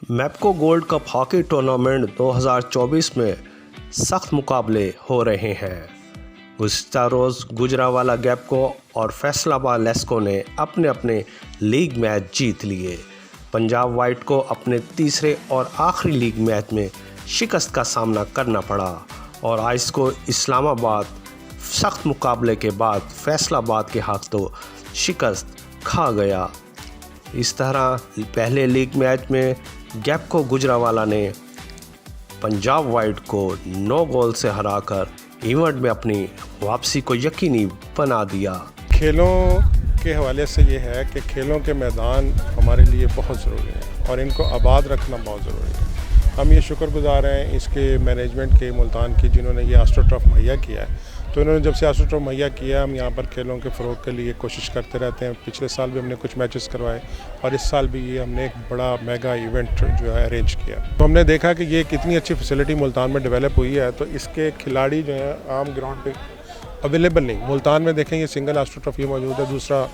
MEPCO gold cup hockey tournament 2024 میں سخت مقابلے ہو رہے ہیں۔ گزشتہ روز گوجرانوالہ گیپکو اور فیصل آباد لیسکو نے اپنے لیگ میچ جیت لیے۔ پنجاب وائٹ کو اپنے تیسرے اور آخری لیگ میچ میں شکست کا سامنا کرنا پڑا اور آئس کو اسلام آباد سخت مقابلے کے بعد فیصل آباد کے ہاتھوں شکست کھا گیا۔ اس طرح پہلے لیگ میچ میں گیپکو گوجرانوالہ نے پنجاب وائٹ کو 9 گول سے ہرا کر ایونٹ میں اپنی واپسی کو یقینی بنا دیا۔ کھیلوں کے حوالے سے یہ ہے کہ کھیلوں کے میدان ہمارے لیے بہت ضروری ہیں اور ان کو آباد رکھنا بہت ضروری ہے۔ ہم یہ شکر گزار ہیں اس کے مینجمنٹ کے، ملتان کی، جنہوں نے یہ آسٹرو ٹرف مہیا کیا ہے۔ تو انہوں نے جب سے آسٹرو ٹرف مہیا کیا، ہم یہاں پر کھیلوں کے فروغ کے لیے کوشش کرتے رہتے ہیں۔ پچھلے سال بھی ہم نے کچھ میچز کروائے اور اس سال بھی یہ ہم نے ایک بڑا میگا ایونٹ جو ہے ارینج کیا۔ تو ہم نے دیکھا کہ یہ کتنی اچھی فیسلٹی ملتان میں ڈیولپ ہوئی ہے، تو اس کے کھلاڑی جو ہیں عام گراؤنڈ پہ اویلیبل نہیں۔ ملتان میں دیکھیں یہ سنگل آسٹرو ٹرف یہ موجود ہے، دوسرا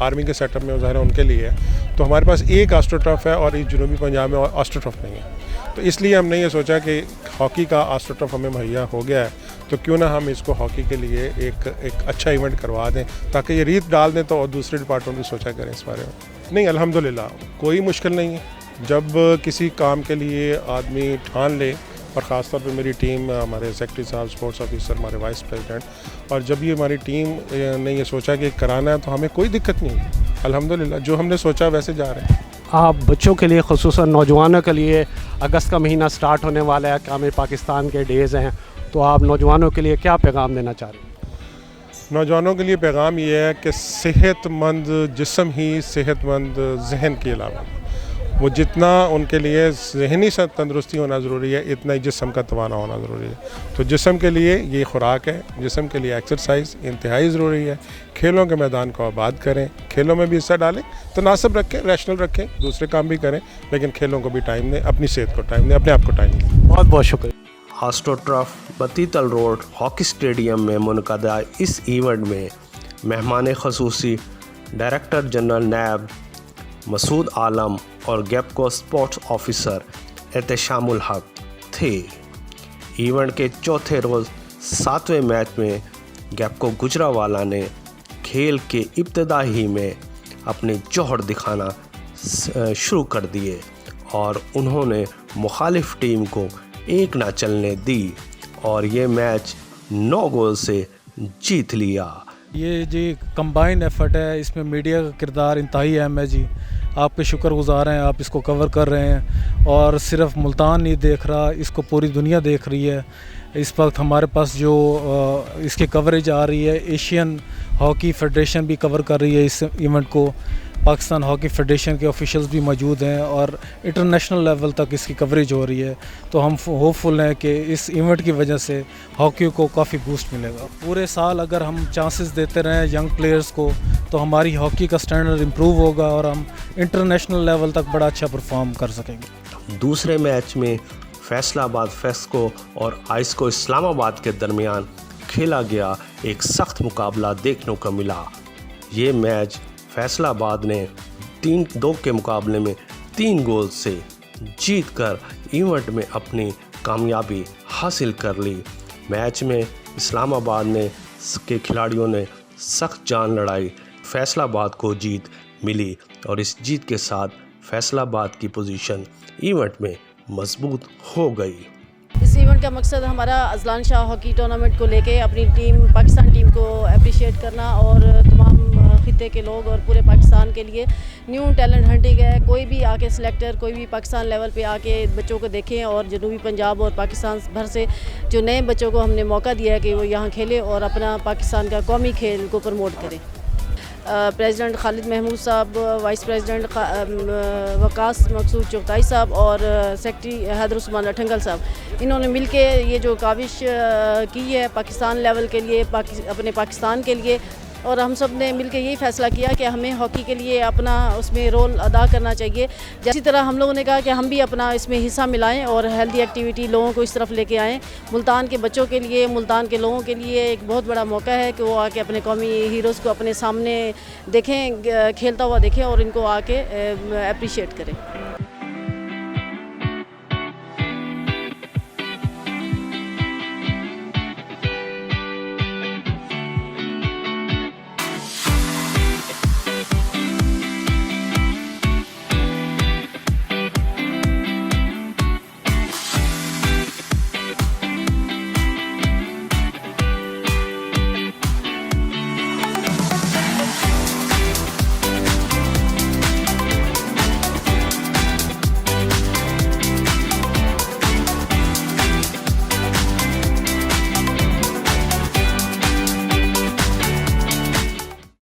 آرمی کے سیٹ اپ میں ظاہر ہے ان کے لیے ہے۔ تو ہمارے پاس ایک آسٹرو ٹرف ہے اور اس جنوبی پنجاب میں آسٹرو ٹرف نہیں ہے۔ تو اس لیے ہم نے یہ سوچا کہ ہاکی کا آسٹرو ٹرف ہمیں مہیا ہو گیا ہے، تو کیوں نہ ہم اس کو ہاکی کے لیے ایک اچھا ایونٹ کروا دیں تاکہ یہ ریت ڈال دیں تو اور دوسرے ڈپارٹمنٹ بھی سوچا کریں اس بارے میں۔ نہیں، الحمدللہ کوئی مشکل نہیں ہے۔ جب کسی کام کے لیے آدمی ٹھان لے، اور خاص طور پہ میری ٹیم، ہمارے سیکرٹری صاحب، اسپورٹس آفیسر، ہمارے وائس پریزیڈنٹ، اور جب یہ ہماری ٹیم نے یہ سوچا کہ کرانا ہے تو ہمیں کوئی دقت نہیں ہے۔ الحمدللہ جو ہم نے سوچا ویسے جا رہے ہیں۔ آپ بچوں کے لیے، خصوصاً نوجوانوں کے لیے، اگست کا مہینہ سٹارٹ ہونے والا ہے، قیام پاکستان کے ڈیز ہیں، تو آپ نوجوانوں کے لیے کیا پیغام دینا چاہ رہے ہیں؟ نوجوانوں کے لیے پیغام یہ ہے کہ صحت مند جسم ہی صحت مند ذہن کے علاوہ وہ جتنا ان کے لیے ذہنی تندرستی ہونا ضروری ہے، اتنا ہی جسم کا توانا ہونا ضروری ہے۔ تو جسم کے لیے یہ خوراک ہے، جسم کے لیے ایکسرسائز انتہائی ضروری ہے۔ کھیلوں کے میدان کو آباد کریں، کھیلوں میں بھی حصہ ڈالیں، تناسب رکھیں، ریشنل رکھیں، دوسرے کام بھی کریں، لیکن کھیلوں کو بھی ٹائم دیں، اپنی صحت کو ٹائم دیں، اپنے آپ کو ٹائم دیں۔ بہت بہت شکریہ۔ آسٹرو ٹرف بتیتل روڈ ہاکی اسٹیڈیم میں منعقدہ اس ایونٹ میں مہمان خصوصی ڈائریکٹر جنرل نیب مسعود عالم اور گیپکو اسپورٹس آفیسر احتشام الحق تھے۔ ایونٹ کے چوتھے روز 7ویں میچ میں گیپکو گوجرانوالہ نے کھیل کے ابتدا ہی میں اپنے جوہر دکھانا شروع کر دیے اور انہوں نے مخالف ٹیم کو ایک نہ چلنے دی اور یہ میچ 9 گول سے جیت لیا۔ یہ جی کمبائن ایفرٹ ہے، اس میں میڈیا کا کردار انتہائی اہم ہے۔ جی آپ کے شکر گزار ہیں، آپ اس کو کور کر رہے ہیں اور صرف ملتان نہیں دیکھ رہا، اس کو پوری دنیا دیکھ رہی ہے۔ اس وقت ہمارے پاس جو اس کی کوریج آ رہی ہے، ایشین ہاکی فیڈریشن بھی کور کر رہی ہے اس ایونٹ کو، پاکستان ہاکی فیڈریشن کے آفیشلز بھی موجود ہیں اور انٹرنیشنل لیول تک اس کی کوریج ہو رہی ہے۔ تو ہم ہوپ فل ہیں کہ اس ایونٹ کی وجہ سے ہاکی کو کافی بوسٹ ملے گا۔ پورے سال اگر ہم چانسز دیتے رہیں ینگ پلیئرز کو تو ہماری ہاکی کا سٹینڈرڈ امپروو ہوگا اور ہم انٹرنیشنل لیول تک بڑا اچھا پرفارم کر سکیں گے۔ دوسرے میچ میں فیصل آباد فیسکو اور آئس کو اسلام آباد کے درمیان کھیلا گیا ایک سخت مقابلہ دیکھنے کو ملا۔ یہ میچ فیصل آباد نے 3-2 کے مقابلے میں 3 گول سے جیت کر ایونٹ میں اپنی کامیابی حاصل کر لی۔ میچ میں اسلام آباد کے کھلاڑیوں نے سخت جان لڑائی، فیصل آباد کو جیت ملی اور اس جیت کے ساتھ فیصل آباد کی پوزیشن ایونٹ میں مضبوط ہو گئی۔ اس ایونٹ کا مقصد ہمارا اذلان شاہ ہاکی ٹورنامنٹ کو لے کے اپنی ٹیم، پاکستان ٹیم کو اپریشیٹ کرنا اور تمام خطے کے لوگ اور پورے پاکستان کے لیے نیو ٹیلنٹ ہنٹنگ ہے۔ کوئی بھی آ کے سلیکٹر، کوئی بھی پاکستان لیول پہ آ کے بچوں کو دیکھیں اور جنوبی پنجاب اور پاکستان بھر سے جو نئے بچوں کو ہم نے موقع دیا ہے کہ وہ یہاں کھیلیں اور اپنا پاکستان کا قومی کھیل کو پروموٹ کریں۔ پریزیڈنٹ خالد محمود صاحب، وائس پریزیڈنٹ وقاص مقصود چغتائی صاحب اور سیکرٹری حیدر عثمان اٹھنگل صاحب، انہوں نے مل کے یہ جو کاوش کی ہے پاکستان لیول کے لیے، اپنے پاکستان کے لیے، اور ہم سب نے مل کے یہی فیصلہ کیا کہ ہمیں ہاکی کے لیے اپنا اس میں رول ادا کرنا چاہیے۔ اسی طرح ہم لوگوں نے کہا کہ ہم بھی اپنا اس میں حصہ ملائیں اور ہیلدی ایکٹیویٹی لوگوں کو اس طرف لے کے آئیں۔ ملتان کے بچوں کے لیے، ملتان کے لوگوں کے لیے ایک بہت بڑا موقع ہے کہ وہ آ کے اپنے قومی ہیروز کو اپنے سامنے دیکھیں، کھیلتا ہوا دیکھیں اور ان کو آ کے اپریشیٹ کریں۔